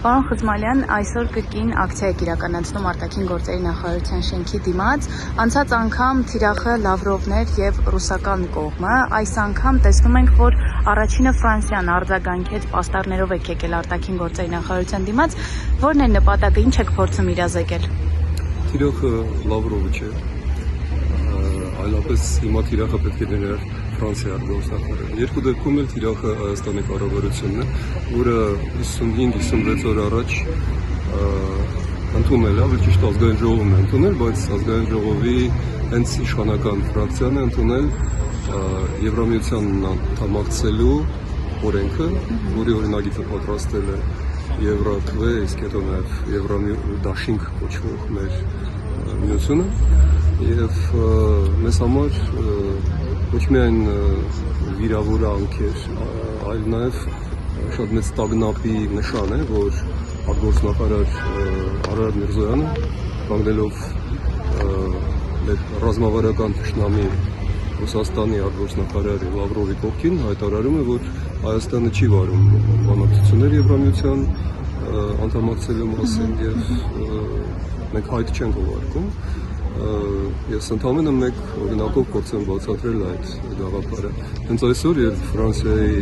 Պարոն Խզմալյան, այսօր կրկին ակցիա եք իրականացնում արտաքին գործերի նախարարության շենքի դիմաց։ Անցած անգամ թիրախը Լավրովներ եւ ռուսական կողմը, այս անգամ տեսնում ենք, որ առաջինը Ֆրանսիան արձագանքեց, պաստառներով եք եկել արտաքին գործերի նախարարության դիմաց։ Որն է նպատակը, ինչ եք փորձում իրազեկել։ Թիրախը Լավրովը չէ, այլապես հիմա թիրախը պետք է ներեր Ֆրանսիա արտգործնախարարը։ Երկու դեպքում էլ թիրախը Հայաստանի կառավարությունն է, որը 55-56 օր առաջ ընդունել է, ավելի ճիշտ ազգային ժողովն է ընդունել, բայց ազգային ժողովի հենց իշխանական ֆրակցիան է ընդունել Եվրամիությանն անդամակցելու օրենքը, որի օրինագիծը պատրաստել է Եվրաքվե, իսկ հետո նաև Եվրադաշինք կոչվող մեր միությունը, եւ մեզ համար ոչ միայն վիրավորանք էր, այլ նաև շատ մեծ տագնապի նշան է, որ արտգործնախարար Արարատ Միրզոյանը կանգնելով ռազմավարական թշնամի Ռուսաստանի արտգործնախարար Լավրովի կողքին հայտարարում է, որ Հայաստանը չի վարում բանակցություններ Եվրամիության անդամակցելու մասին եւ մենք հայտ չենք ուղարկում։ Ես ընդամենը մեկ օրինակով փորձեմ բացատրել այդ գաղափարը։ Հենց այսօր, երբ Ֆրանսիայի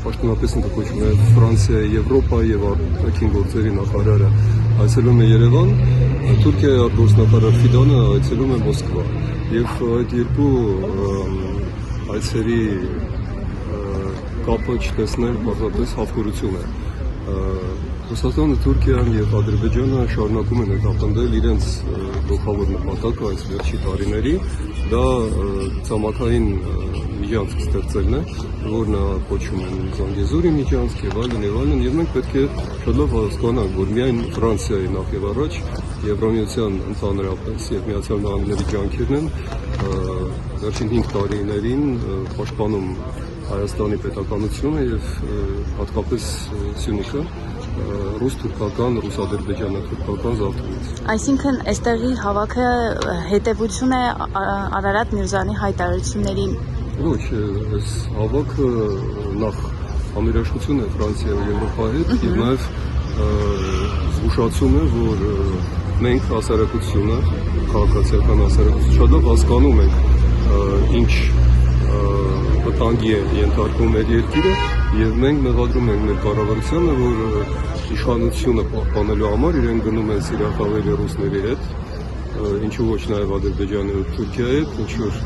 պաշտոնապես ընդգրկում է Ֆրանսիայի, Եվրոպայի եւ արտաքին գործերի նախարարը այցելում է Երևան, Թուրքիայի արտգործնախարար Ֆիդանը այցելում է Մոսկվա։ Եվ այդ երկու այցերի կապը չտեսնել պարզապես հավքորություն է։ Ռուսաստանը, Թուրքիան եւ Ադրբեջանը շարունակում են հետապնդել իրենց գլխավոր նպատակը այս վերջի տարիների, դա ցամաքային միջանցք ստեղծելն է, որն կոչվում է Զանգեզուրի միջանցք եւ այլն, եւ մենք պետք է շատ լավ հասկանանք, որ միայն Ֆրանսիայի նախ եւ առաջ Եվրամիության ընդհանրապես եւ Միացյալ Նահանգների ջանքերն են վերջին 5 տարիներին պաշտպանում Հայաստանի պետականությունը եւ հատկապես Սյունիքը ռուս-թուրքական, ռուս-ադրբեջանա-թուրքական զավթումից։ Այսինքն այստեղի հավաքը հետևություն է Արարատ Միրզոյանի հայտարարություններին։ Ոչ, այս հավաքը նախ համերաշխություն է Ֆրանսիայի ու Եվրոպայի հետ եւ նաեւ զգուշացում է, որ մենք հասարակությունը, քաղաքացիական հասարակությունը շատ լավ հասկանում ենք ինչ վտանգի է ենթարկվում մեր երկիրը եւ մենք մեղադրում ենք մեր կառավարությանը, որ իշխանությունը պահպանելու համար իրեն գնում են սիրախավերի ռուսների հետ, ինչու ոչ նաեւ Ադրբեջանի ու Թուրքիայի հետ, ինչ որ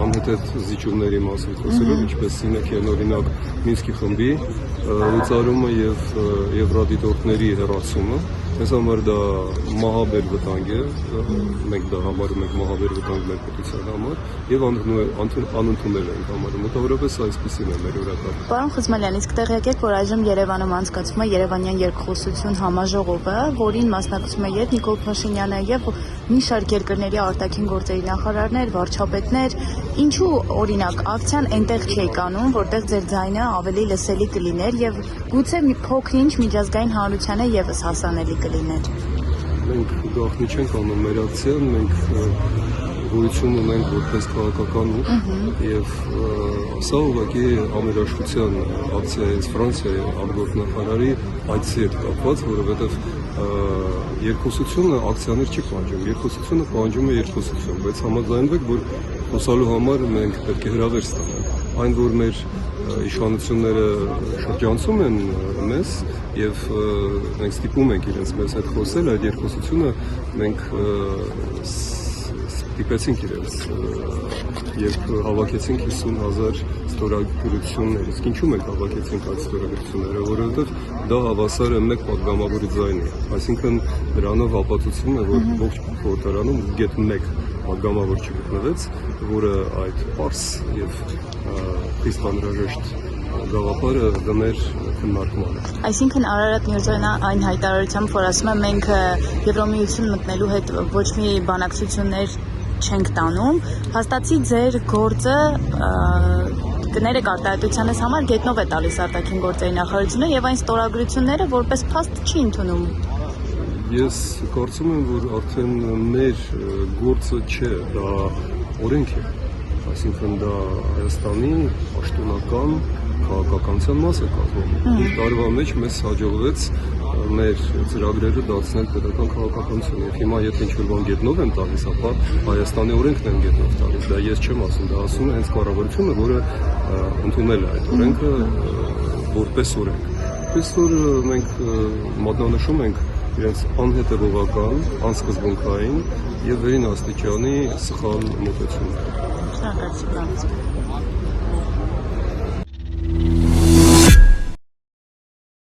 անհետ զիջումների մասին խոսելով, ինչպես Սինեքիան օրինակ Մինսկի խմբի լուծարումը եւ եվրադիտորդների հեռացումը, մեզ համար դա մահաբեր վտանգ է, մենք դա համարում ենք մահաբեր վտանգ մեր պետության համար եւ անընդունել ենք համարում, մոտավորապես այսպեսին է մեր օրակարգը։ Պարոն Խզմալյան, իսկ տեղյակ եք, որ այժմ Երևանում անցկացվում է Երևանյան երկխոսություն համաժողովը, որին մասնակցում է եւ Նիկոլ Փաշինյանը եւ մի շարք երկրների արտաքին գործերի նախարարներ, վարչապետներ, ինչու օրինակ ակցիան այնտեղ չէի կանում, որտեղ ձեր ձայնը ավելի լսելի կլիներ եւ գուցե փոքր-ինչ միջազգային հանրությանը եւս հասանելի կլիներ։ Մենք գաղտնի չենք անում մեր ակցիան, մենք գոյություն ունենք որպես քաղաքական ուժ եւ սա ուղղակի համերաշխության ակցիա է Ֆրանսիայի արտգործնախարարի այցի հետ կապված, որովհետեւ երկխոսությունը ակցիաներ չի պահանջում, երկխոսությունը պահանջում է երկխոսություն, բայց համաձայնվեք, որ խոսալու համար մենք պետք է հրավեր ստանանք, այն որ մեր իշխանությունները շրջանցում են մեզ եւ մենք ստիպում ենք իրենց մեզ հետ խոսել, այդ երկխոսությունը մենք ստիպեցինք իրենց երբ հավաքեցինք 50,000 ստորագրություններ, իսկ ինչու մենք հավաքեցինք այդ ստորագրությունները, որովհետև դա հավասար է մեկ պատգամավորի ձայնի, այսինքն դրանով ապացուցվում է, որ ողջ խորհրդարանում գեթ մեկ պատգամավոր չգտնվեց, որը այդ պարզ եւ խիստ անհրաժեշտ գաղափարը դներ քննարկմանը։ Այսինքն Արարատ Միրզոյանը այն հայտարարությամբ, որ ասում է մենք Եվրամիություն մտնելու հետ ոչ մի բանակցություններ չենք տանում, հաստատի ձեր գործը կներեք արտահայտությանս համար գետնով է տալիս արտաքին գործերի նախարարությունը եւ այն ստորագրությունները որպես փաստ չի ընդունում։ Ես կարծում եմ, որ արդեն մեր գործը չէ, դա օրենք է, այսինքն դա Հայաստանի պաշտոնական քաղաքականության մաս է կազմում։ 5 տարվա մեջ մեզ հաջողվեց մեր ծրագրերը դարձնել պետական քաղաքականություն։ Եվ հիմա եթե ինչ-որ բան գետնով եմ տալիս, ապա Հայաստանի օրենքն եմ գետնով տալիս։ Դա ես չեմ ասում, դա ասում է հենց կառավարությունը, որը ընդունել է այդ օրենքը որպես օրենք։ Այսպես որ մենք մատնանշում ենք իրենց անհետևողական, անսկզբունքային եւ վերին աստիճանի սխալ մոտեցումները։ Շնորհակալություն։